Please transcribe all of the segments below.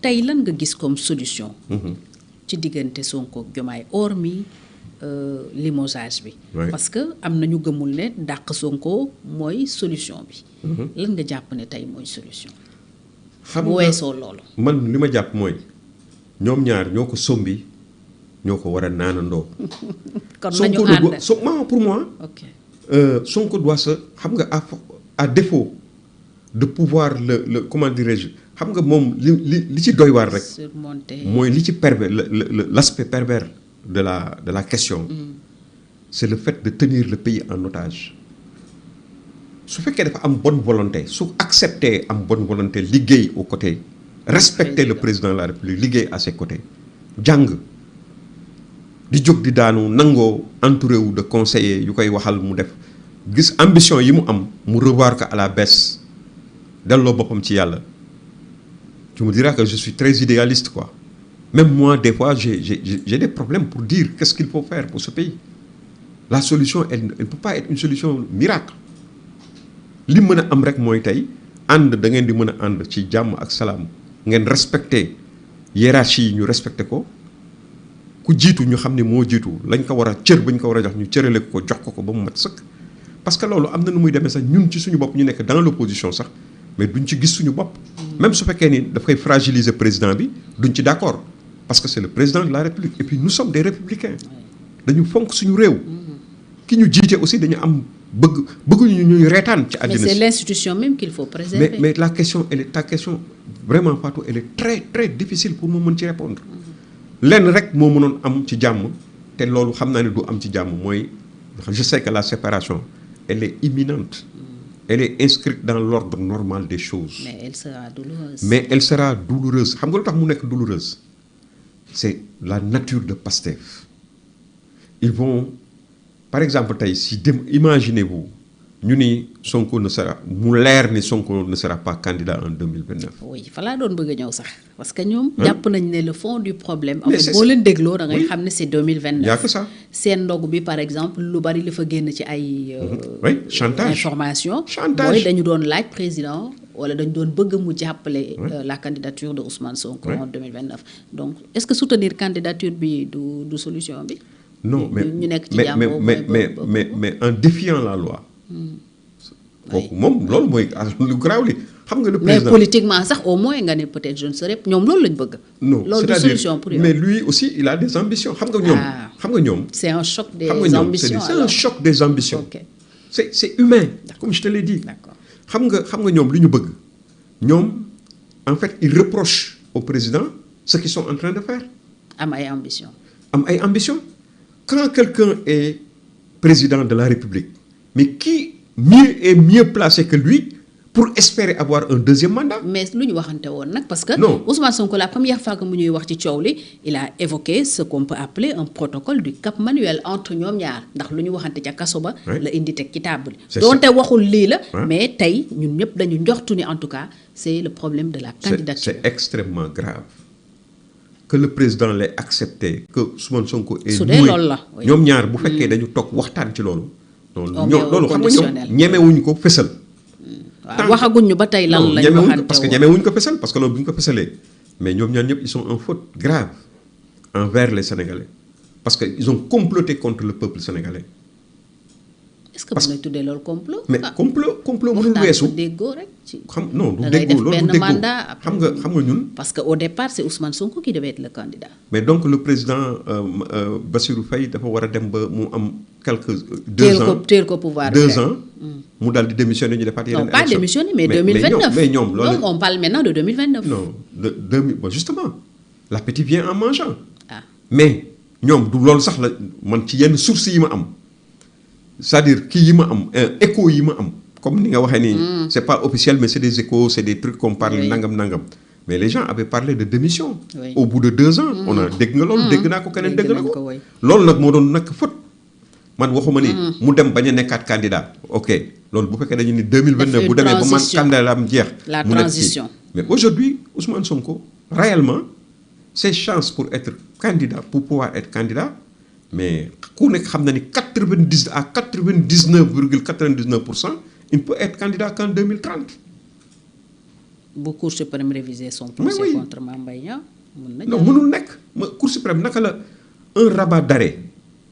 tey lan nga gis comme solution. ci diggante Sonko ak Diomaye hormis limogeage bi. parce que am na ñu gëmul ne dàq Sonko mooy solution bi. lan nga jàpp ne tey mooy solution. xam bu weesoo loolu. man li ma jàpp mooy ñoom ñaar ñoo ko sombi ñoo ko war a naanandoo. kon nañu ànd Sonko pour moi. ok Sonko doit se xam nga à défaut de pouvoir le comment dirais-je xam nga moom li ci doy waar rek. surmonter mooy li ci pervers l'aspect pervers de la question. C'est le fait de tenir le pays en otage. su fekkee dafa am bonne volonté su accepter am bonne volonté liggéey aux côtés respecter le président de la République liggéey à ses côtés jàng di jóg di daanu nangoo entouré wu de conseillers yu koy waxal mu def gis ambition yi mu am mu revoir ko à la baisse delloo boppam ci yàlla. Je me dirais que je suis très idéaliste quoi. Même moi des fois j'ai des problèmes pour dire qu'est-ce qu'il faut faire pour ce pays. La solution elle ne peut pas être une solution miracle. li mën a am rek mooy tey ànd da ngeen di mën a ànd ci jàmm ak salaam ngeen respecter hiérarchie yi ñu respecté ko ku jiitu ñu xam ne moo jiitu lañ ko war a cër bañ ko war a jox ñu cërale ko jox ko ba mu mat sëkk. parce que loolu am na nu muy demee sax ñun ci suñu bopp ñu nekk dans l'opposition sax mais duñ ci gis suñu bopp. même su fekkee ni daf koy fragiliser président bi duñ ci d'accord parce que c'est le président de la République et puis nous sommes des républicains dañu fonk suñu réew. ki ñu jiite aussi dañu am bëgguñu ñuy reetaan ci àddina si. mais c'est l'institution même qu'il faut préserver. mais la question ta question vraiment Fatou elle est très très difficile pour mu mën ci répondre. lenn rek moo mënoon am ci jàmm te loolu xam naa ne du am ci jàmm mooy je sais que la séparation elle est imminente. Elle est inscrite dans l'ordre normal des choses. Mais elle sera douloureuse. Xam nga lu tax mu nekk douloureuse c'est la nature de Pastef. Ils vont par exemple tey si imaginez-vous ñu ni Sonko ne sera mu leer ni Sonko ne sera pas candidat en 2029. oui fa laa doon bëgg a ñëw sax parce que ñoom. jàpp nañ ne le fond du problème. en fait boo leen dégloo da ngay xam ne c'est 2029. y a que ça. seen ndogu bi par exemple lu bari li fa génn ci ay. oui chantage information. chantage mooy dañu doon laaj président wala dañu doon bëgg mu jàppale. la candidature de Ousmane Sonko en 2029. donc est-ce que soutenir candidature bi du solution bi. non ñu nekk ci jàmm mais en défiant la loi. kooku moom loolu mooy lu garaaw li xam nga le président mais politiquement sax au moins nga ne peut-être je ne serai ñoom loolu lañ bëgg. non loolu du solution pour yow. mais lui aussi il a des ambitions xam nga ñoom. xam nga ñoom. c'est un choc des ambitions c'est un choc des ambitions. ok c'est humain. comme je te l'ai dit. d'accord xam nga ñoom li ñu bëgg ñoom en fait ils reprochent au président ce qu'ils sont en train de faire. am ay ambitions. Quand quelqu'un est président de la République mais qui est mieux placé que lui pour espérer avoir un deuxième mandat. mais lu ñu waxante woon nag parce que. non Ousmane Sonko la première fois que mu ñuy wax ci coow li il a évoqué ce qu'on peut appeler un protocole du Cap Manuel entre ñoom ñaar ndax lu ñu waxante ca kaso ba. la indi teg ci table. doonte waxul lii la. mais tey ñun ñëpp dañu njortu ni en tout cas c'est le problème de la candidature. c'est extrêmement grave que le président l'ait accepté que Ousmane Sonko est. su dee loolu la ñoom ñaar bu fekkee dañu toog waxtaan ci loolu. loolu xam nga ñoom ñemewuñ ko fësal. waaw waxaguñ ñu ba tey lan lañ waxante parce que ñemewuñ ko fësal parce que loolu bu ñu ko fësalee mais ñoom ñaar ñëpp ils sont en faute grave envers les Sénégalais parce que ils ont comploté contre le peuple sénégalais. est-ce que mën na tuddee loolu complot. mais complot mënul weesu. déggoo rek ci. non du déggoo loolu du déggoo xam nga ñun. parce que au départ c'est Ousmane Sonko qui devait être le candidat. mais donc le président Bassirou Faye dafa war a dem ba mu am quelques. 2 ans teel ko pouvoir 2 ans. mu daal di démissionner ñu defaat yeneen. non pas démissionner mais 2029 mais ñoom loolu. on parle maintenant de 2029. non bon justement l'appétit vient en mangeant. ah mais ñoom du loolu sax la man ci yenn sources yi ma am. c'est-à-dire kii yi ma am écho yi ma am comme ni nga waxee nii. c'est pas officiel mais c'est des échos c'est des trucs qu'on parle nangam. mais les gens avaient parlé de démission. Oui. au bout de 2 ans. on a dégg nga loolu dégg naa ko keneen dégg na ko. oui. loolu nag moo doon nag faute man waxuma ni. mu dem bañ a nekkaat candidat. ok loolu bu fekkee dañu ni 2029 bu demee ba man candidat am jeex. la transition mais aujourd'hui Ousmane Sonko réellement ses chances pour être candidat pour pouvoir être candidat. mais ku nekk xam na ni 90 à 99,99% il ne peut être candidat qu'en 2030. bu Cour suprême réviser son procès contre Mame Mbaye Niang non mënul nekk Cour suprême naka la un rabat d'arrêt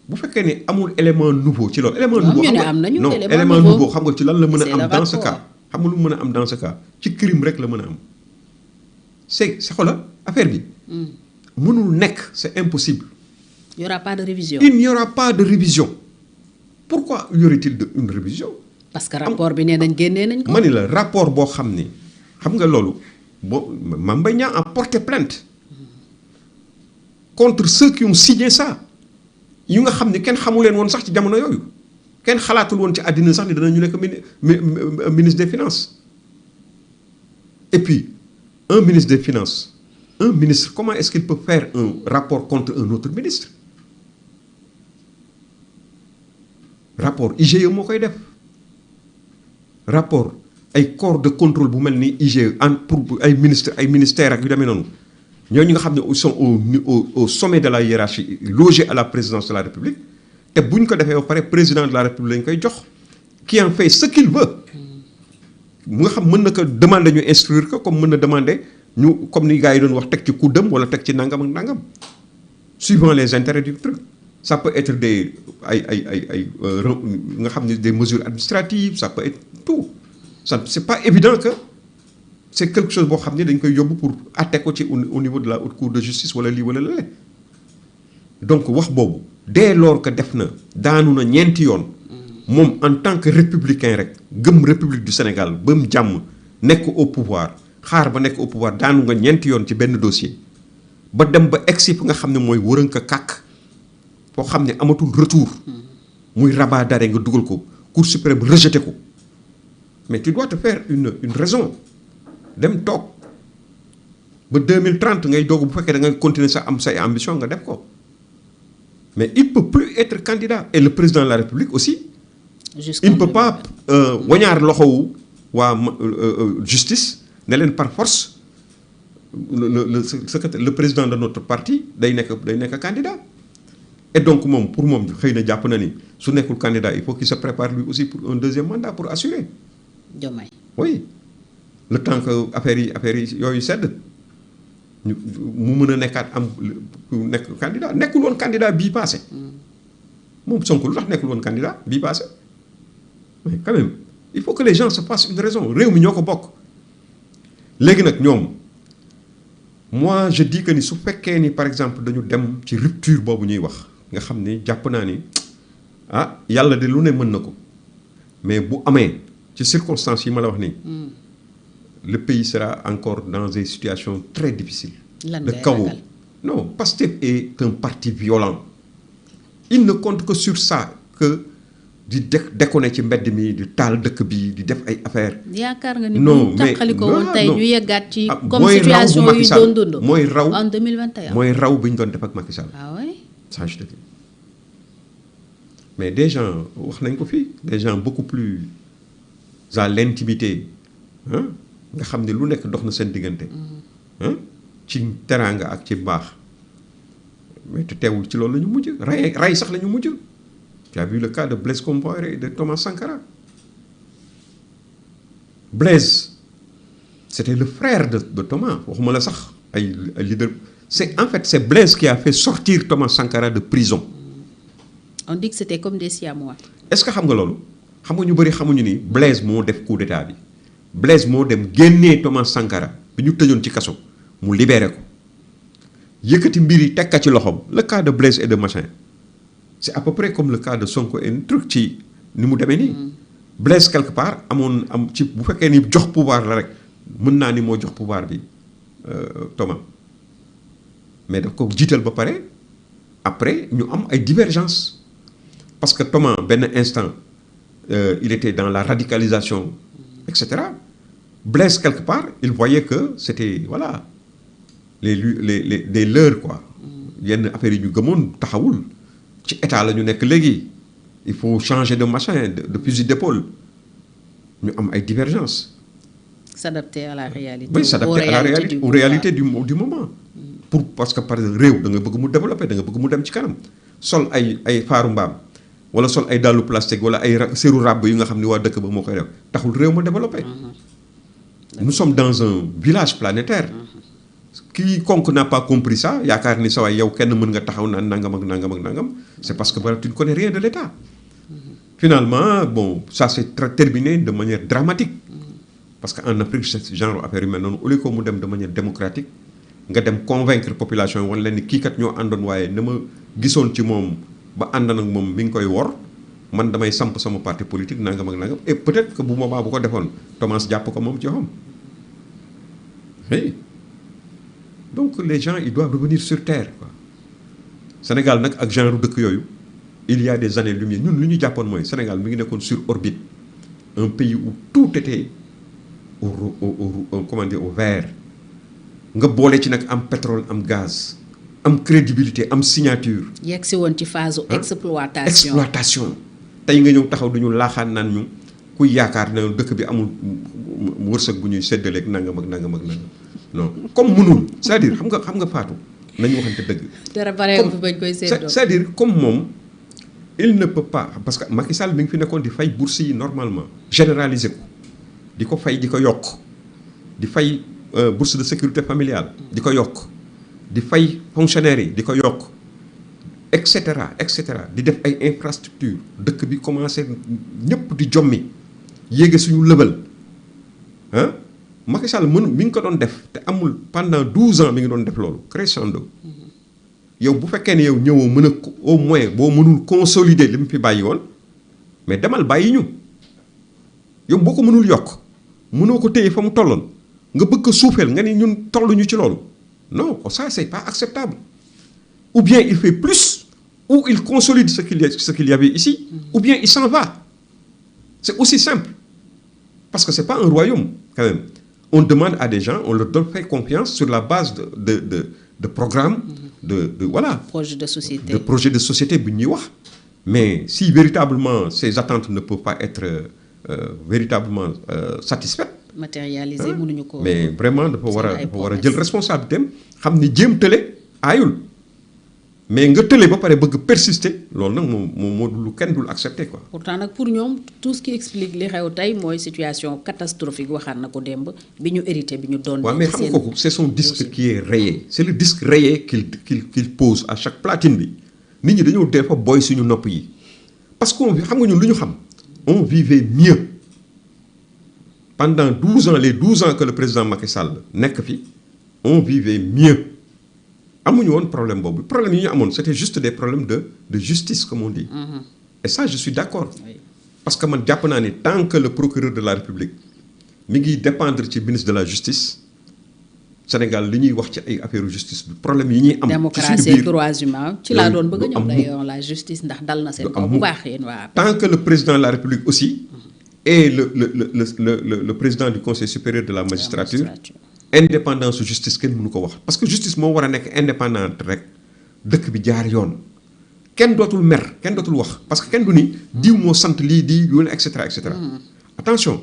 bu fekkee ne amul élément nouveau ci loolu. élément nouveau xam nga non élément nouveau xam nga ci lan la mën a am dans ce cas. xam nga lu mën a am dans ce cas ci crime rek la mën a am c'est xoolal affaire bi. mënul nekk c'est impossible. il y aura pas de révision. il n'y aura pas de révision. pourquoi y aurait-il une révision. parce que rapport bi nee nañ génnee nañ ko. ma ni la rapport boo xam ni xam nga loolu boo Mame Mbaye Niang a porté plainte contre ceux qui ont signé ça yu nga xam ni kenn xamu leen woon sax ci jamono yooyu kenn xalaatul woon ci àddina sax ni danañu nekk ministre des finances et puis un ministre des finances un ministre comment est-ce qu'il peut faire un rapport contre un autre ministre rapport IGE moo koy def rapport ay corps de contrôle bu mel ni IGE pour ay ministères ak yu demee noonu ñooñu nga xam ne ils sont au sommet de la hiérarchie logés à la présidence de la République te bu ñu ko defee ba pare président de la République lañ koy jox qui en fait ce qu'il veut mu nga xam mën na ko demander ñu instruire ko comme mën na demander ñu comme ni gars yi doon wax teg ci kuddam wala teg ci nangam ak nangam suivant les intérêts du truc ça peut être des nga xam ne des mesures administratives ça peut être tout ça c'est pas évident que c'est quelque chose boo xam ne dañ koy yóbbu pour atte ko ci au niveau de la haute cour de justice wala lii wala lale donc wax boobu dès lors que def na daanu na ñeenti yoon moom en tant que républicain rek gëm république du Sénégal ba mu jàmm nekk au pouvoir xaar ba nekk au pouvoir daanu nga ñeenti yoon ci benn dossier ba dem ba egsi nga xam ne mooy wërënka kàkk foo xam ne amatul retour muy rabat d'arrêt nga dugal ko Cour suprême rejeté ko mais tu dois te faire une raison dem toog ba 2030 ngay doog bu fekkee da ngay continuer sa am say ambition nga def ko mais il peut plus être candidat et le président de la République aussi il ne peut pas wañaar loxowu waa justice ne leen par force le président de notre parti day nekk candidat et donc moom pour moom xëy na jàpp na ni su nekkul candidat il faut qu'il se prépare lui aussi pour un deuxième mandat pour assurer. Diomaye. oui le temps que affaire yi yooyu sedd mu mën a nekkaat am nekk candidat nekkul woon candidat bii passé moom Sonko lu tax nekkul woon candidat bii passé mais quand même il faut que les gens se fassent une raison réew mi ñoo ko bokk léegi nag ñoom moi je dis que ni su fekkee ni par exemple dañu dem ci rupture boobu ñuy wax nga xam ni jàpp naa ni yàlla de lu ne mën na ko mais bu amee ci circonstances yi ma la wax nii le pays sera encore dans des situations très difficiles de chaos. Non, Pastef est un parti violent. Il ne compte que sur ça, que di déconner ci mbedd mi di taal dëkk bi di def ay affaires. yaakaar nga ni bu taxali ko woon tey ñu yeggaat ci comme situation yu doon dund mooy raw en 2021 mooy raw bi ñu doon def ak Macky Sall. ah oui ça je te dis mais des gens wax nañ ko fii des gens beaucoup plus à l'intimité nga xam ne lu nekk dox na seen diggante ci teraanga ak ci baax mais te teewul ci loolu la ñu mujj ray sax la ñu mujj tu as vu le cas de Blaise Compaoré et de Thomas Sankara Blaise c'était le frère de Thomas waxuma la sax ay leader c'est Blaise qui a fait sortir Thomas Sankara de prison. On dit que c'était comme des Siamois. Est-ce que xam nga loolu xam nga ñu bëri xamuñu ni Blaise moo def coup d'état bi Blaise moo dem génnee Thomas Sankara bi ñu tëjoon ci kaso mu libéré ko yëkkati mbir yi tekka ci loxoom le cas de Blaise et de machin c'est à peu près comme le cas de Sonko et truc ci ni mu demee nii. Blaise quelque part am ci bu fekkee ni jox pouvoir la rek mën naa ni moo jox pouvoir bi Thomas mais daf ko jiital ba pare après ñu am ay divergences parce que Thomas benn instant il était dans la radicalisation etc. Blaise quelque part il voyait que c'était voilà des leurs quoi yenn affaires yi ñu gëmoon taxawul ci état la ñu nekk léegi il faut changer de machin de fusil d'épaule ñu am ay divergences. S'adapter à la réalité. Oui, s'adapter à la réalité aux réalités du moment. Parce que par exemple réew da nga bëgg mu développer da nga bëgg mu dem ci kanam sol ay faaru mbaam wala sol ay dàllu plastique wala ay seeru ràbb yu nga xam ni waa dëkk ba moo koy def taxul réew ma développer. nous sommes dans un village planétaire. Quiconque n'a pas compris ça yaakaar ni sa waay yow kenn mën nga taxaw naan nangam ak nangam ak nangam c'est parce que voilà, tu ne connais rien de l'État. Finalement bon ça s'est terminé de manière dramatique. Parce qu'en Afrique ce genre affaire yu mel noonu au lieu que mu dem de manière démocratique nga dem convaincre population yi wan leen ni kii kat ñoo àndoon waaye na ma gisoon ci moom ba àndoon ak moom mi ngi koy wor man damay samp sama parti politique nangam ak nangam et peut-être que bu boobaa bu ko defoon Thomas jàpp ko moom ci waxam. Oui. Donc les gens ils doivent revenir sur terre quoi. Sénégal nag ak genre dëkk yooyu il y a des années-lumière ñun lu ñu jàppoon mooy Sénégal mi ngi nekkoon sur orbite un pays où tout était comment dire au vert nga boole ci nag am pétrole am gaz am crédibilité am signature. yegg si woon ci phase exploitation. tey nga ñëw taxaw duñu laaxaan naan ñu kuy yaakaar ne dëkk bi amul wërsëg bu ñuy séddaleeg nangam ak nangam ak nangam non comme mënul c'est-à-dire xam nga Fatou nañu waxante dëgg. dara bareegul fi bañ koy séddoo c'est-à-dire comme moom il ne peut pas parce que Macky Sall mi ngi fi nekkoon di fay bourse yi normalement généraliser ko di ko fay di ko yokk di fay bourse de sécurité familiale di ko yokk di fay fonctionnaires yi di ko yokk et cetera di def ay infrastructures dëkk bi commencé ñëpp di jommi yéege suñu lëbal ah Macky Sall mi ngi ko doon def te amul pendant 12 ans mi ngi doon def loolu crescendo yow bu fekkee ne yow ñëwoo mën a au moins boo mënul consolider li mu fi bàyyi woon mais demal bàyyi ñu yow boo ko mënul yokk mënoo ko téye fa mu tolloon nga bëgg ko suufeel nga ni ñun tolluñu ci loolu non ça c'est pas acceptable ou bien il fait plus ou il consolide ce qu'il y avait ici ou bien il s'en va c'est aussi simple parce que c'est pas un royaume quand même on demande à des gens on leur donne fait confiance sur la base de programmes de voilà projet de société bu ñuy wax mais si véritablement ces attentes ne peuvent pas être véritablement satisfaites matérialisé mënuñu ko mais vraiment dafa war a jël responsabilité am xam ni jéem tële aayul mais nga tële ba pare bëgg persister loolu nag moo lu kenn dul accepter quoi. pourtant nag pour ñoom tout ce qui explique li xew tey mooy situation catastrophique waxaat na ko démb bi ñu hérité bi ñu doon. waaw mais xam nga kooku c'est son disque qui est rayé c'est le disque rayé qu'il pose à chaque platine bi nit ñi dañoo dee fa booy suñu nopp yi parce que xam nga ñun lu ñu xam on vivait mieux pendant 12 ans les 12 ans que le président Macky Sall nekk fi on vivait mieux. amuñu woon problème boobu problème yi ñu amoon c'était juste des problèmes de justice comme on dit. Et ça je suis d'accord. Oui. Parce que man jàpp naa ni tant que le procureur de la République mi ngi dépendre ci ministre de la justice Sénégal li ñuy wax ci ay affaire justice bi problème yi ñuy am. démocratie et droits humains ci laa doon bëgg a ñëw d'ailleurs la justice ndax dal na seen kaw bu baax yéen waa. tant que le président de la République aussi et le président du conseil supérieur de la magistrature. indépendance su justice kenn mënu ko wax parce que justice moo war a nekk indépendante rek dëkk bi jaar yoon kenn dootul mer kenn dootul wax parce que kenn du ni diw moo sant lii di yoon et cetera et cetera. attention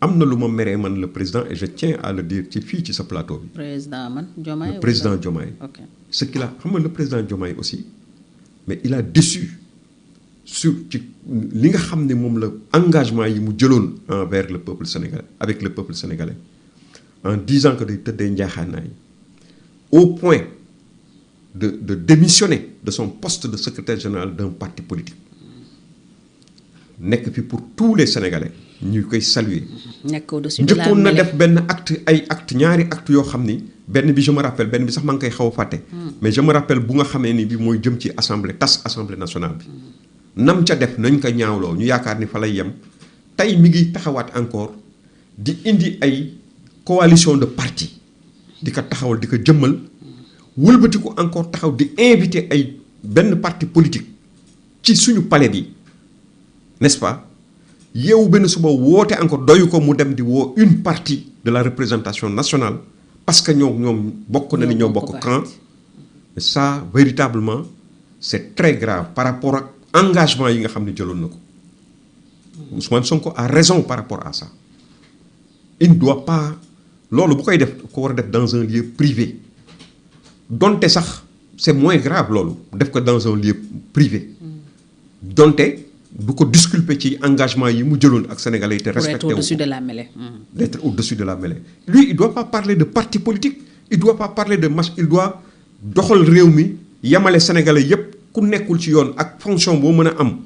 am na lu ma meree man le président et je tiens à le dire ci fii ci sa plateau bi. président man Diomaye. le président Diomaye. ok ce qu'il a xam nga le président Diomaye aussi mais il a déçu sur ci li nga xam ne moom la engagement yi mu jëloon envers le peuple sénégalais avec le peuple sénégalais. En disant que day tëddee njaaxaanaay au point de démissionner de son poste de secrétaire général d'un parti politique nekk fi pour tous les Sénégalais ñu koy saluer. nekk au-dessus de la njëkkoon na def benn ñaari acte yoo xam ni benn bi je me rappelle benn bi sax maa ngi koy xaw a fàtte. mais je me rappelle bu nga xamee ni bi mooy jëm ci assemblée nationale bi. nam ca def nañ ko ñaawloo ñu yaakaar ni fa lay yem tey mi ngi taxawaat encore di indi ay. coalition de parti di ko taxawal di ko jëmmal wëlbati ko encore taxaw di inviter ay benn parti politique ci suñu palais bi n'est-ce pas yeewu benn suba woote encore doyu ko mu dem di woo une partie de la représentation nationale parce que ñoom bokk na ni ñoo bokk camp ça véritablement c'est très grave par rapport ak engagement yi nga xam ne jëloon na ko Ousmane Sonko a raison par rapport à ça il ne doit pas loolu bu koy def ko war a def dans un lieu privé donte sax c'est moins grave loolu def ko dans un lieu privé donte du ko disculper ci engagement yi mu jëloon ak sénégalais te respecté pour être au-dessus de la mêlée. D'être au-dessus de la mêlée. Lui il doit pas parler de parti politique il doit pas parler de match il doit doxal réew mi yamale sénégalais yépp ku nekkul ci yoon ak fonction boo mën a am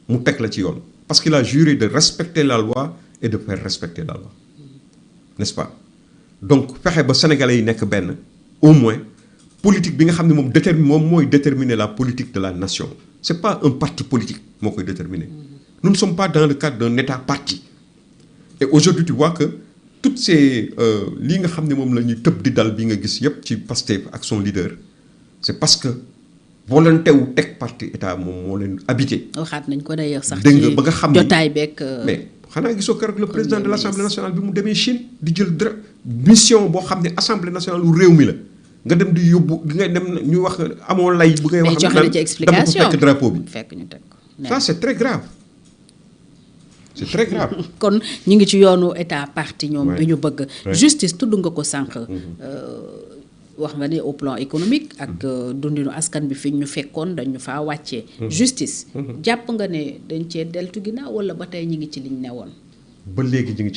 mu teg la ci yoon parce qu'il a juré de respecter la loi et de faire respecter la loi n'est-ce pas donc fexe ba sénégalais yi nekk benn au moins politique bi nga xam ne moom mooy déterminer la politique de la nation c'est pas un parti politique moo koy déterminer nous ne sommes pas dans le cadre d'un état parti et aujourd'hui tu vois que toutes ces lii nga xam ne moom la ñuy tëb di dal bi nga gis yépp ci Pastef ak son leader c'est parce que volonté wu teg parti état moom moo leen habité. waxaat nañ ko d'ailleurs sax dégg nga ba nga xam ni jotaay beeg. mais xanaa gisoo keroog le président de l'Assemblée nationale bi mu demee Chine di jël mission boo xam ne Assemblée nationale lu réew mi la nga dem di yóbbu di nga dem ñu wax amoo lay. bu ngay wax mais joxe na ci explication dama ko fekk drapeau bi. fekk ñu teg ko. ça c'est très grave c'est très grave. kon ñu ngi ci yoonu état parti ñoom bi ñu bëgg. justice tudd nga ko sànq. wax nga ne au plan économique ak dundinu askan bi fi ñu fekkoon dañu faa wàccee. justice. jàpp nga ne dañ cee deltu ginnaaw wala ba tey ñu ngi ci liñ newoon. ba léegi ñu ngi